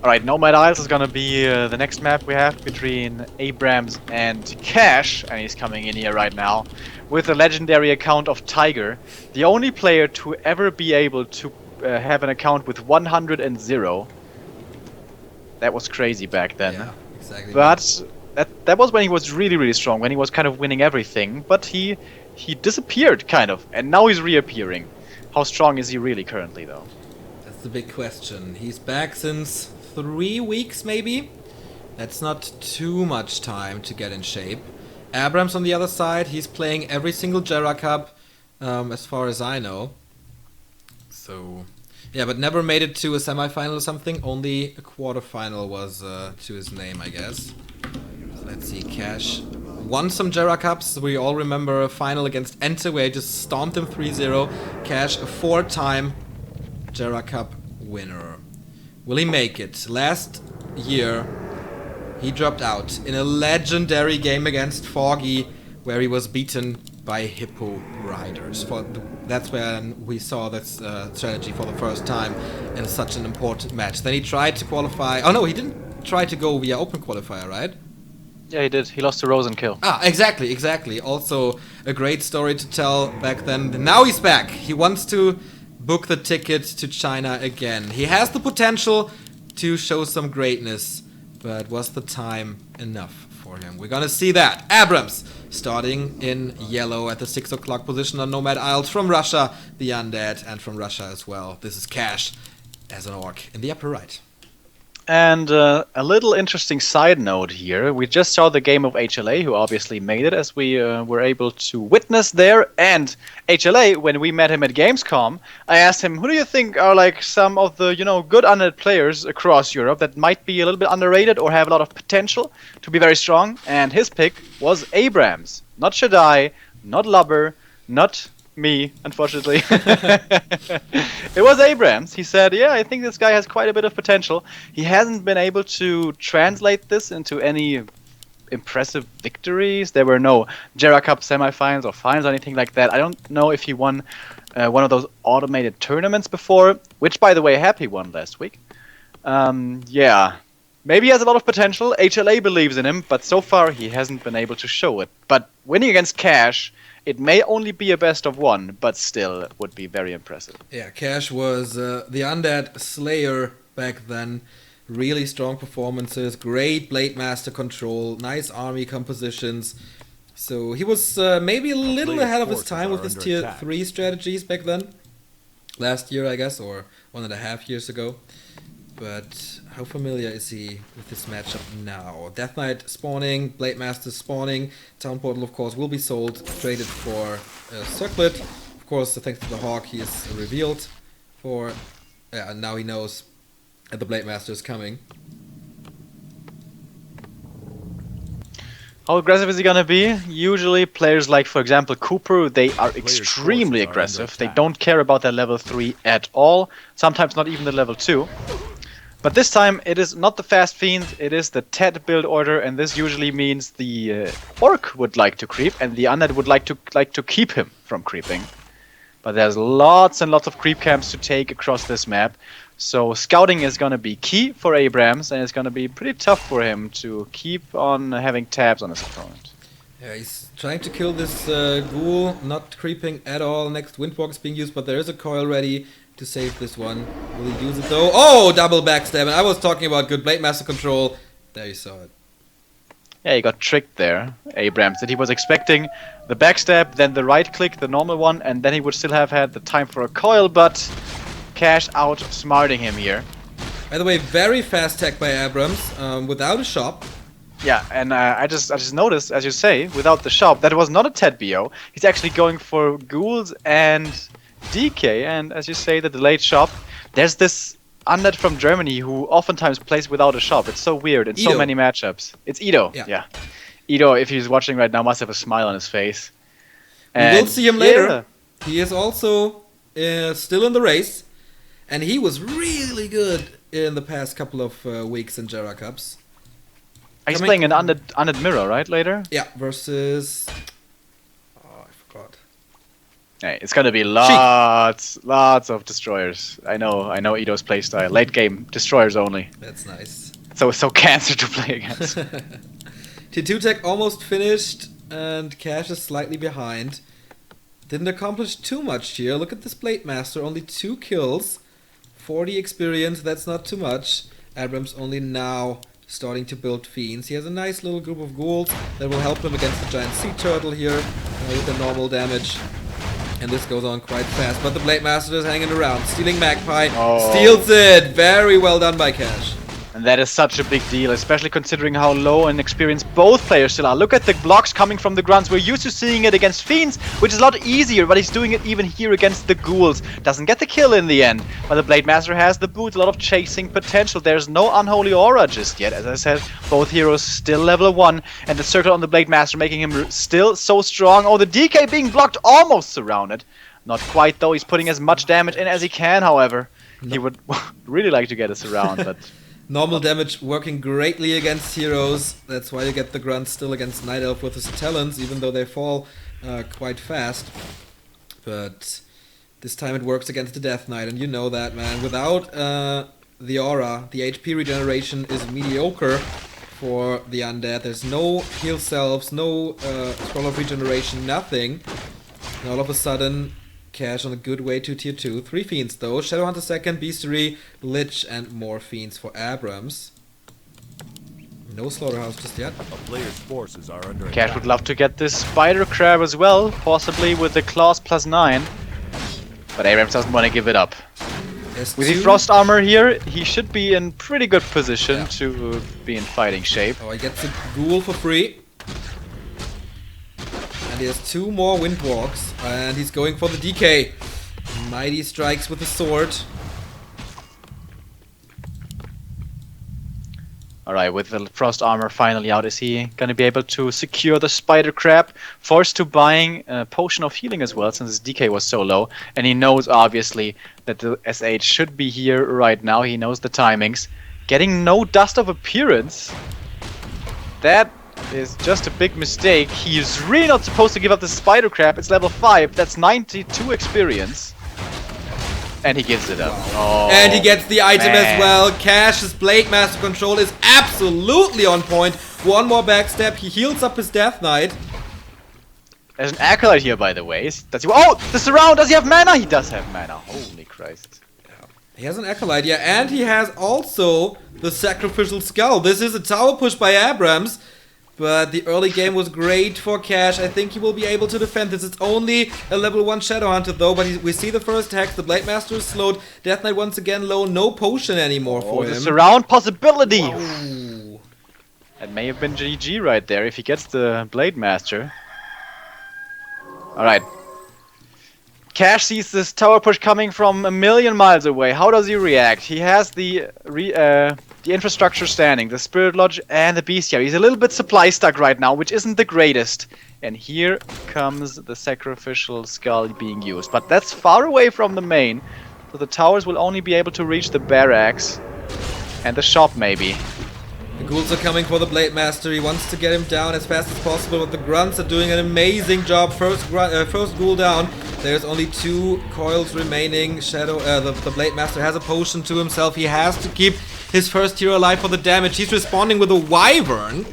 Alright, Nomad Isles is gonna be the next map we have between Abrams and Cash, and he's coming in here right now with a legendary account of Tiger, the only player to ever be able to have an account with 100 and 0. That was crazy back then. Yeah, exactly. But that was when he was really strong, when he was kind of winning everything, but he disappeared kind of, and now he's reappearing. How strong is he really currently though? That's the big question. He's back since 3 weeks maybe? That's not too much time to get in shape. Abrams on the other side, he's playing every single Jera Cup, as far as I know. So, yeah, but never made it to a semi-final or something. Only a quarter-final was to his name, I guess. Let's see, Cash won some Jera Cups. We all remember a final against Ente where he just stomped him 3-0. Cash, a 4-time Jera Cup winner. Will he make it? Last year, he dropped out in a legendary game against Foggy where he was beaten by Hippo Riders. That's when we saw that strategy for the first time in such an important match. Then he tried to qualify. Oh no, he didn't try to go via open qualifier, right? Yeah, he did. He lost to Rosenkill. Ah, exactly. Also a great story to tell back then. Now he's back. He wants to book the ticket to China again. He has the potential to show some greatness, but was the time enough for him? We're gonna see that. Abrams starting in yellow at the 6 o'clock position on Nomad Isles from Russia, the Undead, and from Russia as well. This is Cash as an orc in the upper right. And a little interesting side note here. We just saw the game of HLA, who obviously made it, as we were able to witness there. And HLA, when we met him at Gamescom, I asked him, who do you think are like some of the, good undead players across Europe that might be a little bit underrated or have a lot of potential to be very strong? And his pick was Abrams. Not Shaddai, not Lubber, not me, unfortunately. It was Abrams. He said, yeah, I think this guy has quite a bit of potential. He hasn't been able to translate this into any impressive victories. There were no Jera Cup semifinals or finals or anything like that. I don't know if he won one of those automated tournaments before, which, by the way, Happy won last week. Yeah, maybe he has a lot of potential. HLA believes in him, but so far he hasn't been able to show it. But winning against Cash, it may only be a best of one, but still would be very impressive. Yeah, Cash was the Undead Slayer back then. Really strong performances, great Blade Master control, nice army compositions. So he was maybe a little ahead of his time with his tier 3 strategies back then. Last year, I guess, or 1.5 years ago. But how familiar is he with this matchup now? Death Knight spawning, Blade Master spawning, Town Portal of course will be sold, traded for a Circlet. Of course, thanks to the Hawk he is revealed for, and now he knows that the Blade Master is coming. How aggressive is he gonna be? Usually players like, for example, Cooper, they are extremely aggressive. They don't care about their level 3 at all, sometimes not even the level 2. But this time it is not the Fast Fiend, it is the Ted build order, and this usually means the Orc would like to creep and the Undead would like to keep him from creeping. But there's lots and lots of creep camps to take across this map, so scouting is gonna be key for Abrams, and it's gonna be pretty tough for him to keep on having tabs on his opponent. Yeah, he's trying to kill this ghoul, not creeping at all. Next Windwalk is being used, but there is a coil ready to save this one. Will he use it though? Oh, double backstab, and I was talking about good Blade Master control. There you saw it. Yeah, he got tricked there, Abrams. That he was expecting the backstab, then the right click, the normal one, and then he would still have had the time for a coil, but Cash outsmarting him here. By the way, very fast tech by Abrams, without a shop. Yeah, and I just noticed, as you say, without the shop, that was not a Ted BO. He's actually going for ghouls and DK, and as you say, the delayed shop. There's this undead from Germany who oftentimes plays without a shop. It's so weird in Ido. so many matchups. It's Ido. Yeah. Ido, if he's watching right now, must have a smile on his face. And we will see him later. He is also still in the race, and he was really good in the past couple of weeks in Jera Cups. He's playing an undead mirror, right? Later. Yeah, versus. Oh, I forgot. Hey, it's gonna be lots of destroyers. I know Ito's playstyle. Late game, destroyers only. That's nice. So cancer to play against. T2 tech almost finished, and Cash is slightly behind. Didn't accomplish too much here. Look at this Blade Master, only 2 kills. 40 experience, that's not too much. Abrams only now starting to build Fiends. He has a nice little group of ghouls that will help him against the giant sea turtle here with the normal damage. And this goes on quite fast, but the Blade Master is hanging around, stealing Magpie, steals it! Very well done by Cash. And that is such a big deal, especially considering how low and experienced both players still are. Look at the blocks coming from the grunts. We're used to seeing it against Fiends, which is a lot easier, but he's doing it even here against the ghouls. Doesn't get the kill in the end, but the Blade Master has the boots, a lot of chasing potential. There's no unholy aura just yet. As I said, both heroes still level 1, and the circle on the Blade Master making him still so strong. Oh, the DK being blocked, almost surrounded. Not quite though, he's putting as much damage in as he can, however. He would really like to get a surround, but... Normal damage working greatly against heroes. That's why you get the grunt still against Night Elf with his talents, even though they fall quite fast. But this time it works against the Death Knight, and you know that, man. Without the aura, the HP regeneration is mediocre for the undead. There's no heal selves, no scroll of regeneration, nothing. And all of a sudden, Cash on a good way to tier 2. 3 Fiends though. Shadowhunter second, Beastery, Lich, and more Fiends for Abrams. No Slaughterhouse just yet. A player's forces are under Cash would love to get this Spider Crab as well, possibly with the Claws +9. But Abrams doesn't want to give it up. With the Frost Armor here, he should be in pretty good position to be in fighting shape. Oh, he gets a Ghoul for free. And he has 2 more Windwalks, and he's going for the DK. Mighty strikes with the sword. Alright, with the Frost Armor finally out, is he gonna be able to secure the Spider Crab? Forced to buying a Potion of Healing as well, since his DK was so low. And he knows, obviously, that the SH should be here right now. He knows the timings. Getting no Dust of Appearance. That is just a big mistake. He is really not supposed to give up the Spider Crab. It's level 5. That's 92 experience. And he gives it up. Oh, and he gets the item as well. Cash's Blade Master control is absolutely on point. 1 more backstep. He heals up his Death Knight. There's an Acolyte here, by the way. Does he? Oh, the surround. Does he have mana? He does have mana. Holy Christ. He has an Acolyte, yeah, and he has also the Sacrificial Skull. This is a tower push by Abrams. But the early game was great for Cash. I think he will be able to defend this. It's only a level 1 Shadowhunter though, but we see the first hex. The Blade Master is slowed. Death Knight once again low. No potion anymore for him. The surround possibility! Wow. That may have been GG right there if he gets the Blade Master. Alright. Cash sees this tower push coming from a million miles away. How does he react? He has the infrastructure standing, the Spirit Lodge and the Bestiary. He's a little bit supply stuck right now, which isn't the greatest. And here comes the Sacrificial Skull being used. But that's far away from the main, so the towers will only be able to reach the barracks and the shop maybe. The ghouls are coming for the Blade Master. He wants to get him down as fast as possible, but the grunts are doing an amazing job. First ghoul down. There's only 2 coils remaining. The Blade Master has a potion to himself. He has to keep his first hero alive for the damage. He's responding with a Wyvern.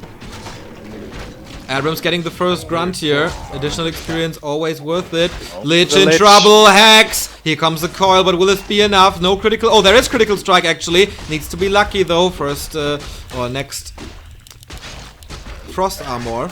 Abrams getting the first grunt here. Additional experience, always worth it. Lich in trouble. Hex. Here comes the coil, but will this be enough? No critical. Oh, there is critical strike actually. Needs to be lucky though. First or next Frost Armor.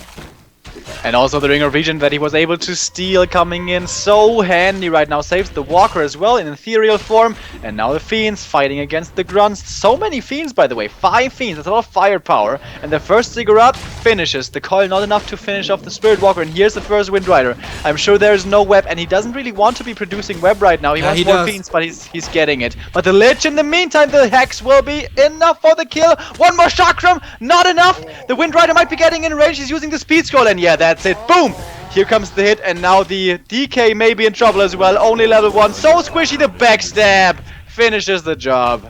And also the Ring of Regen that he was able to steal coming in so handy right now. Saves the Walker as well in ethereal form. And now the Fiends fighting against the Grunts. So many Fiends, by the way. 5 Fiends. That's a lot of firepower. And the first Ziggurat finishes. The coil not enough to finish off the Spirit Walker. And here's the first Wind Rider. I'm sure there's no web. And he doesn't really want to be producing web right now. He wants more Fiends, but he's getting it. But the Lich in the meantime, the Hex will be enough for the kill. 1 more Chakram. Not enough. The Wind Rider might be getting in range. He's using the Speed Scroll. And yeah, that's it. Boom! Here comes the hit, and now the DK may be in trouble as well. Only level 1. So squishy, the backstab finishes the job.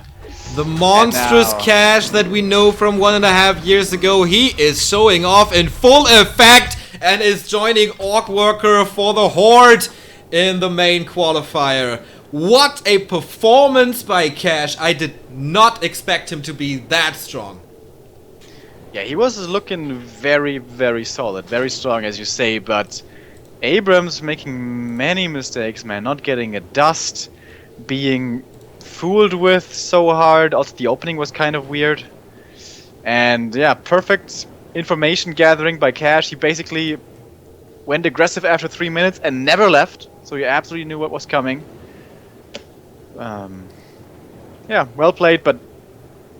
The monstrous Cash that we know from 1.5 years ago, he is showing off in full effect and is joining Orc Worker for the Horde. in the main qualifier. What a performance by Cash. I did not expect him to be that strong. Yeah, he was looking very, very solid, very strong, as you say, but Abrams making many mistakes, man. Not getting a dust, being fooled with so hard. Also, the opening was kind of weird. And yeah, perfect information gathering by Cash. He basically went aggressive after 3 minutes and never left, so he absolutely knew what was coming. Yeah, well played, but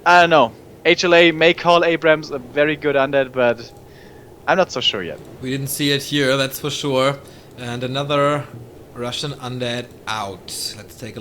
I don't know. HLA may call Abrams a very good undead, but I'm not so sure yet. We didn't see it here, that's for sure. And another Russian undead out. Let's take a look.